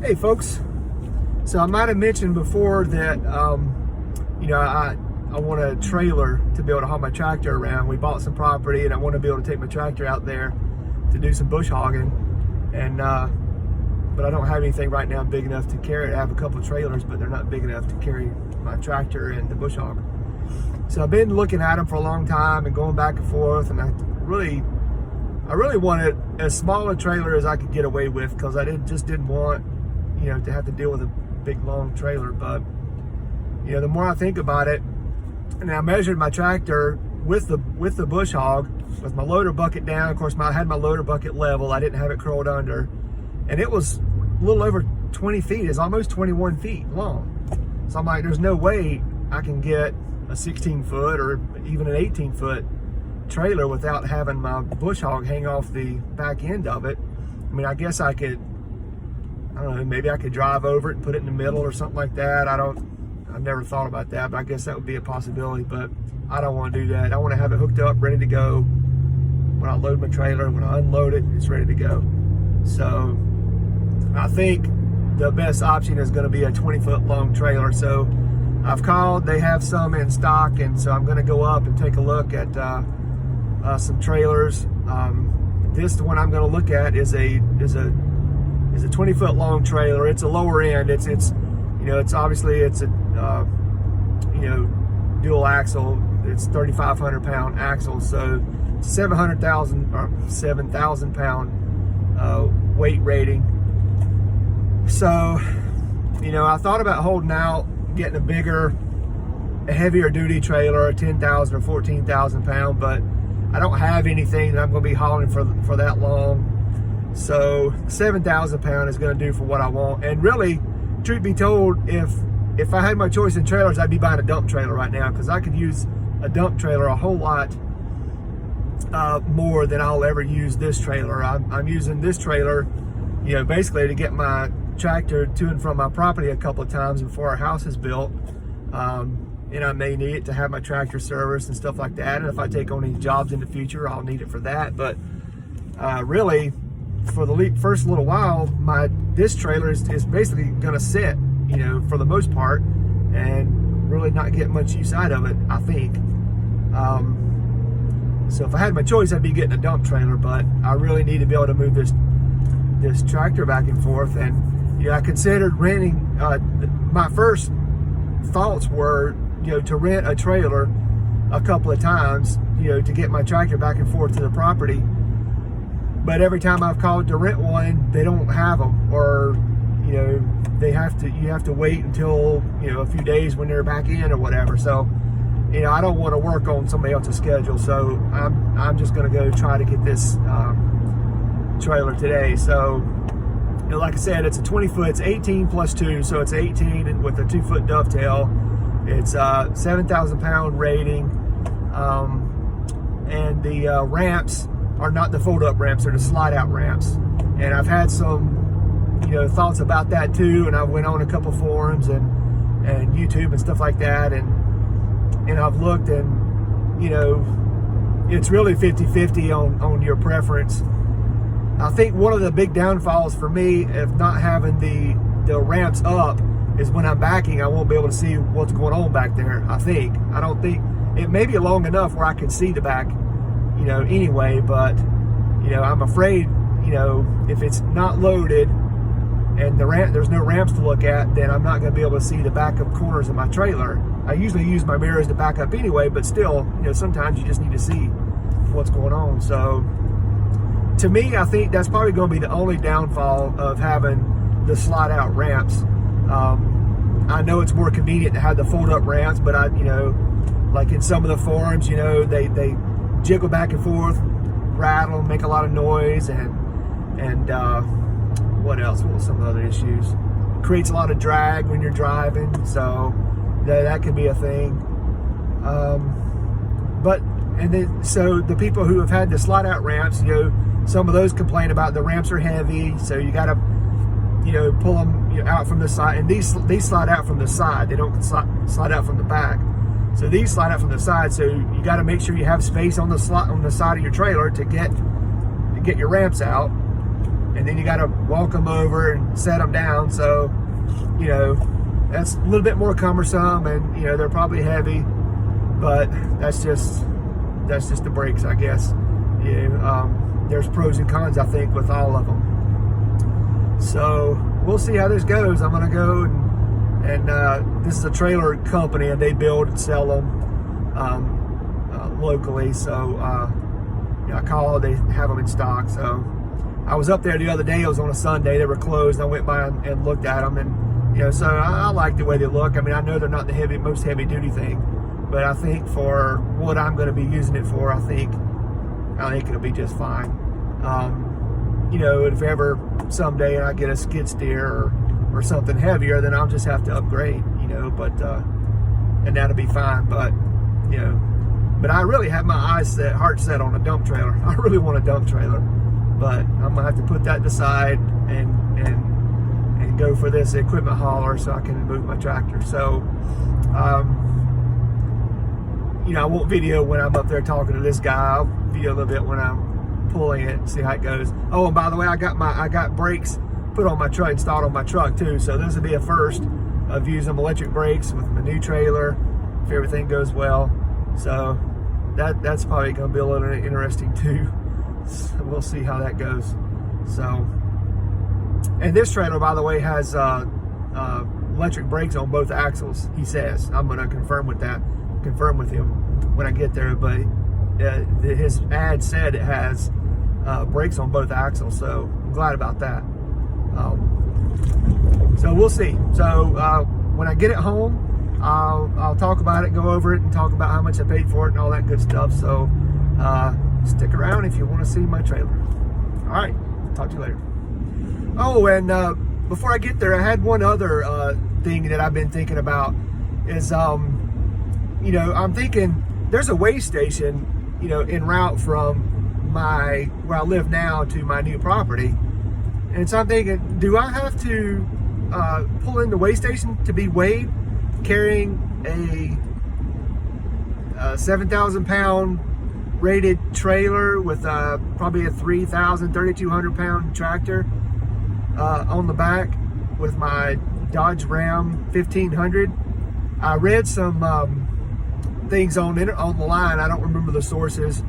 Hey folks, so I might have mentioned before that I want a trailer to be able to haul my tractor around. We bought some property and I want to be able to take my tractor out there to do some bush hogging, and but I don't have anything right now big enough to carry it. I have a couple of trailers, but they're not big enough to carry my tractor and the bush hog. So I've been looking at them for a long time and going back and forth, and I really wanted as small a trailer as I could get away with, because I just didn't want to have to deal with a big long trailer. But the more I think about it, and I measured my tractor with the bush hog with my loader bucket down. Of course, I had my loader bucket level. I didn't have it curled under, and it was a little over 20 feet. It's almost 21 feet long. So I'm like, there's no way I can get a 16-foot or even an 18-foot trailer without having my bush hog hang off the back end of it. I mean, I guess I could, I don't know, maybe I could drive over it and put it in the middle or something like that. I've never thought about that, but I guess that would be a possibility. But I don't want to do that. I want to have it hooked up, ready to go. When I load my trailer, when I unload it, it's ready to go. So I think the best option is going to be a 20-foot long trailer. So I've called, they have some in stock, and so I'm going to go up and take a look at some trailers. This one I'm going to look at is a 20-foot long trailer. It's a lower end. It's obviously it's a dual axle. It's 3,500 pound axle, so 7,000 pound weight rating. So I thought about holding out, getting a heavier duty trailer, a 10,000 or 14,000 pound, but I don't have anything that I'm going to be hauling for that long. So 7,000 pound is going to do for what I want. And really, truth be told, if I had my choice in trailers, I'd be buying a dump trailer right now, because I could use a dump trailer a whole lot more than I'll ever use this trailer. I'm using this trailer, basically to get my tractor to and from my property a couple of times before our house is built. And I may need it to have my tractor serviced and stuff like that. And if I take on any jobs in the future, I'll need it for that. But really, for the first little while, this trailer is basically going to sit, for the most part, and really not get much use out of it, I think. So if I had my choice, I'd be getting a dump trailer, but I really need to be able to move this tractor back and forth. And I considered renting. My first thoughts were to rent a trailer a couple of times, to get my tractor back and forth to the property. But every time I've called to rent one, they don't have them, or you have to wait until a few days when they're back in or whatever. So I don't want to work on somebody else's schedule, so I'm just going to go try to get this trailer today. So like I said, it's a 20-foot, it's 18 plus 2, so it's 18 and with a 2-foot dovetail. It's 7,000 pound rating, and the ramps are not the fold-up ramps, they're the slide-out ramps. And I've had some thoughts about that too, and I went on a couple forums and YouTube and stuff like that, and I've looked, and it's really 50-50 on your preference. I think one of the big downfalls for me of not having the ramps up is when I'm backing, I won't be able to see what's going on back there. I don't think it may be long enough where I can see the back, anyway, but I'm afraid, if it's not loaded and there's no ramps to look at, then I'm not going to be able to see the backup corners of my trailer. I usually use my mirrors to back up anyway, but still, sometimes you just need to see what's going on. So to me, I think that's probably going to be the only downfall of having the slide out ramps. I know it's more convenient to have the fold up ramps, but like in some of the forums, they jiggle back and forth, rattle, make a lot of noise, and what else? What were some other issues? Creates a lot of drag when you're driving, so that could be a thing. So the people who have had the slide out ramps, some of those complain about the ramps are heavy, so you got to pull them out from the side, and these slide out from the side. They don't slide out from the back. So these slide out from the side, so you got to make sure you have space on the side of your trailer to get your ramps out. and then you got to walk them over and set them down. So, you know, that's a little bit more cumbersome, and you know, they're probably heavy, but that's just the brakes, I guess. You know, there's pros and cons, I think, with all of them. So we'll see how this goes. I'm gonna go and this is a trailer company, and they build and sell them locally. So you know, I called, they have them in stock. So I was up there the other day. It was on a Sunday. They were closed. I went by and looked at them, and you know, so I like the way they look. I mean, I know they're not the most heavy duty thing, but I think for what I'm going to be using it for, I think it'll be just fine. You know, if ever someday I get a skid steer or something heavier, then I'll just have to upgrade, you know, but and that'll be fine. But you know, but I really have my heart set on a dump trailer. I really want a dump trailer, but I'm gonna have to put that aside and go for this equipment hauler so I can move my tractor. So you know, I won't video when I'm up there talking to this guy. I'll video a little bit when I'm pulling it and see how it goes. Oh, and by the way, I got brakes put on my truck, installed on my truck too. So this will be a first of using electric brakes with my new trailer, if everything goes well. So that's probably gonna be a little interesting too. So we'll see how that goes. So, and this trailer, by the way, has electric brakes on both axles. He says. I'm gonna confirm with him when I get there. But his ad said it has brakes on both axles, so I'm glad about that. So we'll see. So when I get it home, I'll talk about it, go over it, and talk about how much I paid for it and all that good stuff. So stick around if you want to see my trailer. All right, talk to you later. Oh, and before I get there, I had one other thing that I've been thinking about is, you know, I'm thinking there's a weigh station, you know, en route from where I live now to my new property. And so I'm thinking, do I have to pull in the weigh station to be weighed, carrying a 7,000 pound rated trailer with probably a 3,200 pound tractor on the back with my Dodge Ram 1500? I read some things on the line. I don't remember the sources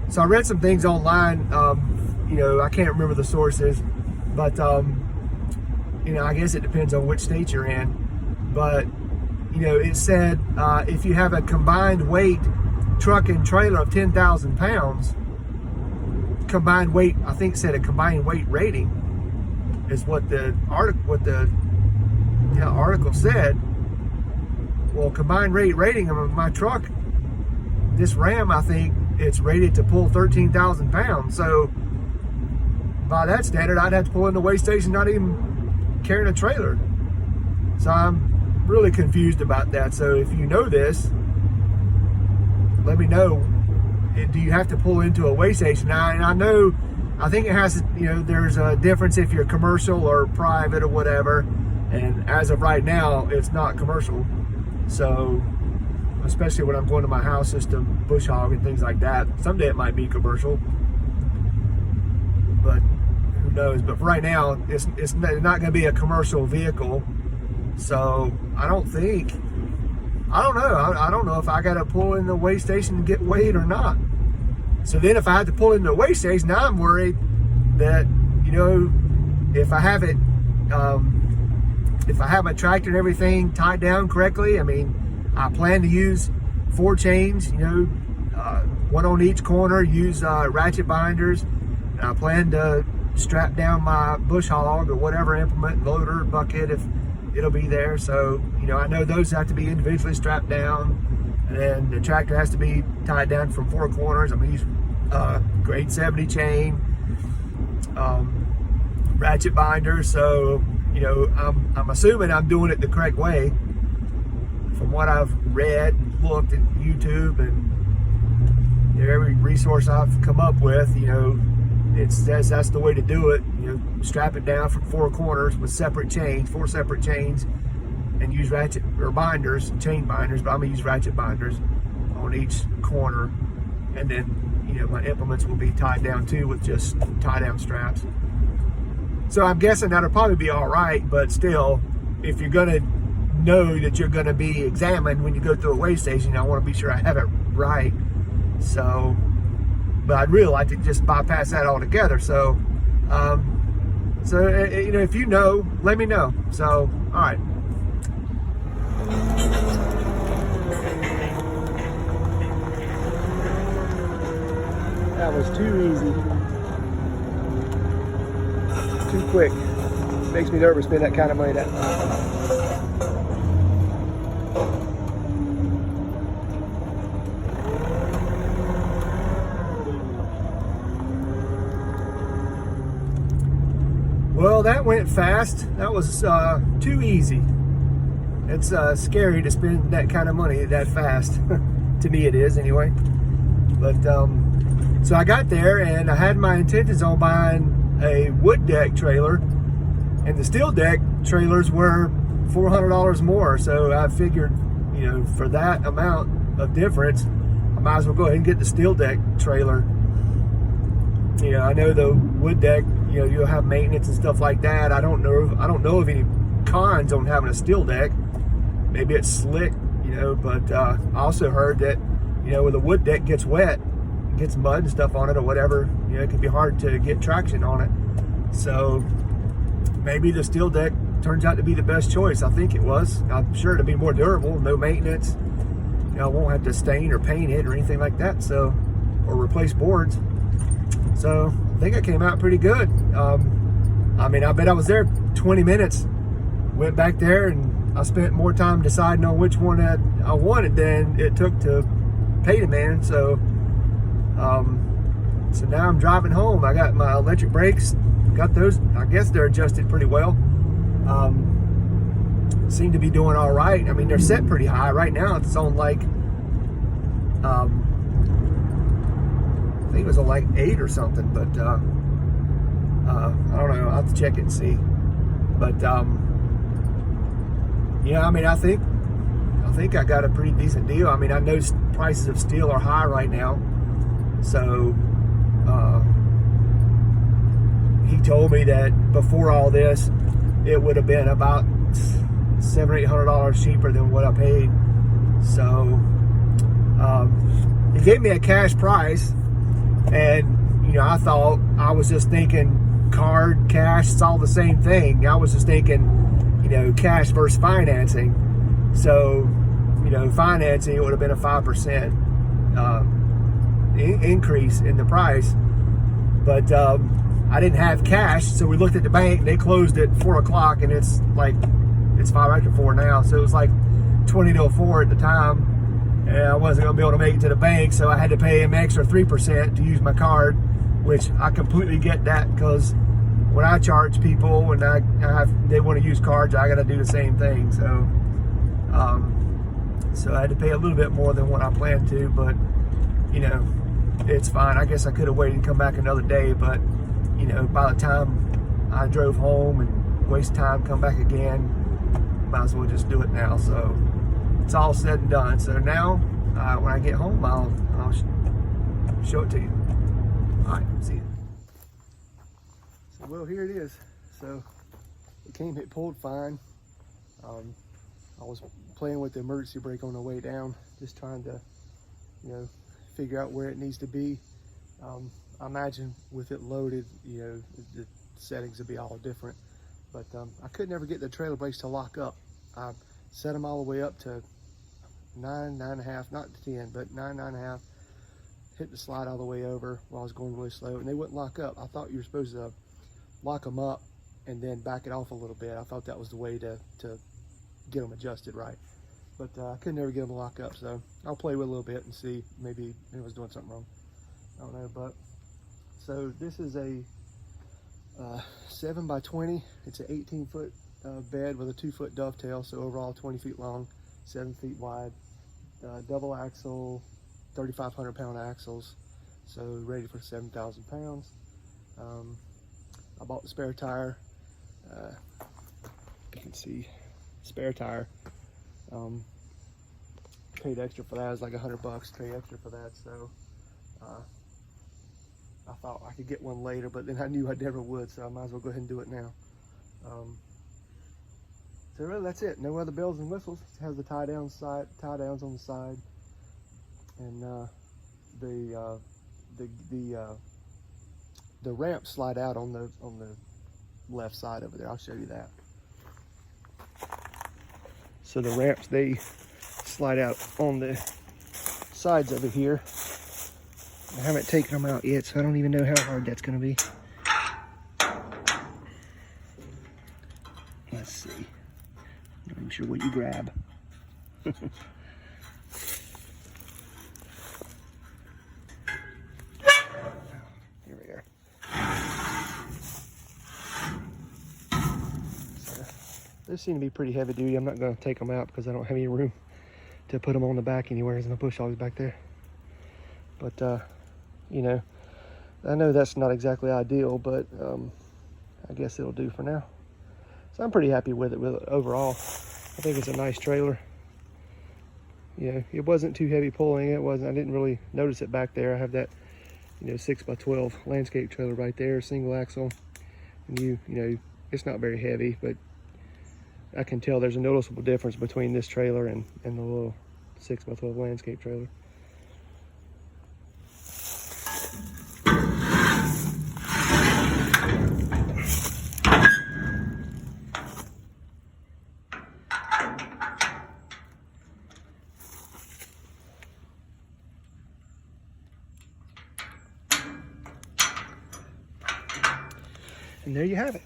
so I read some things online. You know, I can't remember the sources, but you know, I guess it depends on which state you're in. But you know, it said if you have a combined weight truck and trailer of 10,000 pounds, combined weight, I think said a combined weight rating is what the article said. Well, combined weight rating of my truck, this Ram, I think it's rated to pull 13,000 pounds. So by that standard, I'd have to pull in the weigh station, not even carrying a trailer. So I'm really confused about that. So if you know this, let me know. Do you have to pull into a weigh station? Now, and I think it has, you know, there's a difference if you're commercial or private or whatever. And as of right now, it's not commercial. So, especially when I'm going to my house system, bush hog and things like that. Someday it might be commercial, but who knows? But for right now, it's not going to be a commercial vehicle. So I don't know. I don't know if I got to pull in the weigh station to get weighed or not. So then if I have to pull in the weigh station, now I'm worried that, you know, if I have it, if I have my tractor and everything tied down correctly, I mean, I plan to use 4 chains, you know, one on each corner, use ratchet binders. And I plan to strap down my bush hog or whatever implement, loader, bucket, if it'll be there. So, you know, I know those have to be individually strapped down, and the tractor has to be tied down from 4 corners. I'm gonna use grade 70 chain, ratchet binders. So, you know, I'm assuming I'm doing it the correct way from what I've read and looked at YouTube and, you know, every resource I've come up with. You know, it says that's the way to do it. You know, strap it down from 4 corners with separate chains, 4 separate chains, and use ratchet or binders, chain binders, but I'm gonna use ratchet binders on each corner, and then, my implements will be tied down too with just tie down straps. So I'm guessing that'll probably be all right, but still, if you're gonna know that you're gonna be examined when you go through a weigh station, I want to be sure I have it right. So, but I'd really like to just bypass that altogether. So, if you know, let me know. So, all right. That was too easy. Too quick. Makes me nervous spending that kind of money that time. Well, that went fast. That was too easy. It's scary to spend that kind of money that fast. To me it is anyway. But so I got there and I had my intentions on buying a wood deck trailer, and the steel deck trailers were $400 more. So I figured, for that amount of difference, I might as well go ahead and get the steel deck trailer. I know the wood deck, you'll have maintenance and stuff like that. I don't know of any cons on having a steel deck. Maybe it's slick, but I also heard that, when the wood deck gets wet, gets mud and stuff on it or whatever, it can be hard to get traction on it. So maybe the steel deck turns out to be the best choice. I think it was. I'm sure it'll be more durable, no maintenance. I won't have to stain or paint it or anything like that. So, or replace boards. So I think I came out pretty good. I bet I was there 20 minutes. Went back there and I spent more time deciding on which one I wanted than it took to pay the man. So now I'm driving home. I got my electric brakes. Got those. I guess they're adjusted pretty well. Seem to be doing all right. They're set pretty high right now. It's on like I think it was on like 8 or something, but I don't know. I'll have to check it and see. But I think I got a pretty decent deal. I know prices of steel are high right now, so he told me that before all this, it would have been about $700 or $800 cheaper than what I paid. So he gave me a cash price. And, I thought, I was just thinking card, cash, it's all the same thing. I was just thinking, cash versus financing. So, financing, it would have been a 5% increase in the price. But I didn't have cash, so we looked at the bank. They closed at 4 o'clock, and it's 5 after 4 now. So it was like 20 to 4 at the time. And I wasn't going to be able to make it to the bank, so I had to pay them extra 3% to use my card, which I completely get that, because when I charge people, when they want to use cards, I got to do the same thing. So, so I had to pay a little bit more than what I planned to, but it's fine. I guess I could have waited and come back another day, but by the time I drove home and waste time, come back again, might as well just do it now. So it's all said and done. So now, when I get home, I'll show it to you. All right, see you. So, well, here it is. So it pulled fine. I was playing with the emergency brake on the way down, just trying to, figure out where it needs to be. I imagine with it loaded, the settings would be all different. But I could never get the trailer brakes to lock up. I set them all the way up to 9.5, not 10, but 9.5. Hit the slide all the way over while I was going really slow, and they wouldn't lock up. I thought you were supposed to lock them up and then back it off a little bit. I thought that was the way to get them adjusted right. But I could never get them to lock up, so I'll play with it a little bit and see. Maybe I was doing something wrong. I don't know, but so this is a 7 by 20. It's an 18-foot bed with a 2-foot dovetail, so overall 20 feet long, 7 feet wide, double axle, 3,500 pound axles, so ready for 7,000 pounds. I bought the spare tire. You can see spare tire. Paid extra for that. It was like $100. Paid extra for that. So thought I could get one later, but then I knew I never would, so I might as well go ahead and do it now. So really that's it. No other bells and whistles. It has the tie downs on the side, and the ramps slide out on the left side over there. I'll show you that. So the ramps, they slide out on the sides over here. I haven't taken them out yet, so I don't even know how hard that's going to be. Let's see. Not even sure what you grab. Here we are. So, those seem to be pretty heavy duty. I'm not going to take them out because I don't have any room to put them on the back anywhere. There's no bush hogs back there. But, you know, I know that's not exactly ideal, but I guess it'll do for now. So I'm pretty happy with it overall. I think it's a nice trailer. You know, it wasn't too heavy pulling. I didn't really notice it back there. I have that, 6x12 landscape trailer right there, single axle. And you know, it's not very heavy, but I can tell there's a noticeable difference between this trailer and the little 6x12 landscape trailer. And there you have it.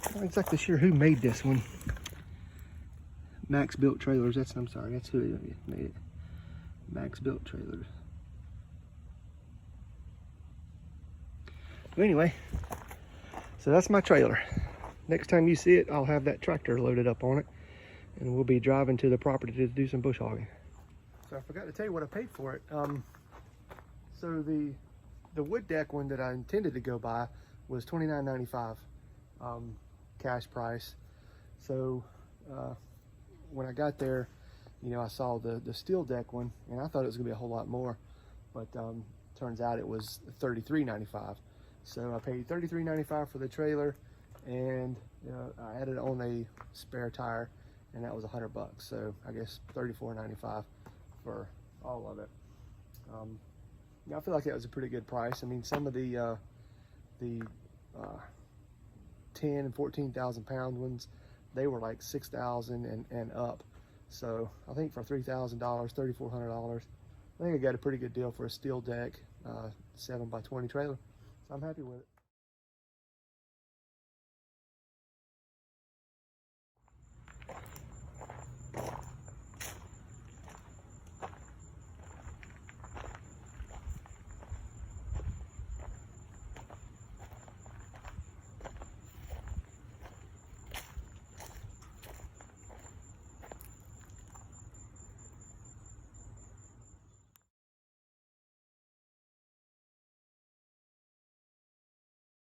I'm not exactly sure who made this one. Max Built Trailers, I'm sorry, that's who made it. Max Built Trailers. But anyway, so that's my trailer. Next time you see it, I'll have that tractor loaded up on it, and we'll be driving to the property to do some bush hogging. So I forgot to tell you what I paid for it. So the wood deck one that I intended to go buy was $29.95 cash price. So when I got there, I saw the steel deck one, and I thought it was gonna be a whole lot more, but turns out it was $33.95. So I paid $33.95 for the trailer, and I added on a spare tire, and that was $100. So I guess $34.95 for all of it. I feel like that was a pretty good price. I mean, some of the 10 and 14,000 pound ones, they were like 6,000 and up. So I think for $3,000, $3,400, I think I got a pretty good deal for a steel deck 7x20 trailer. So I'm happy with it.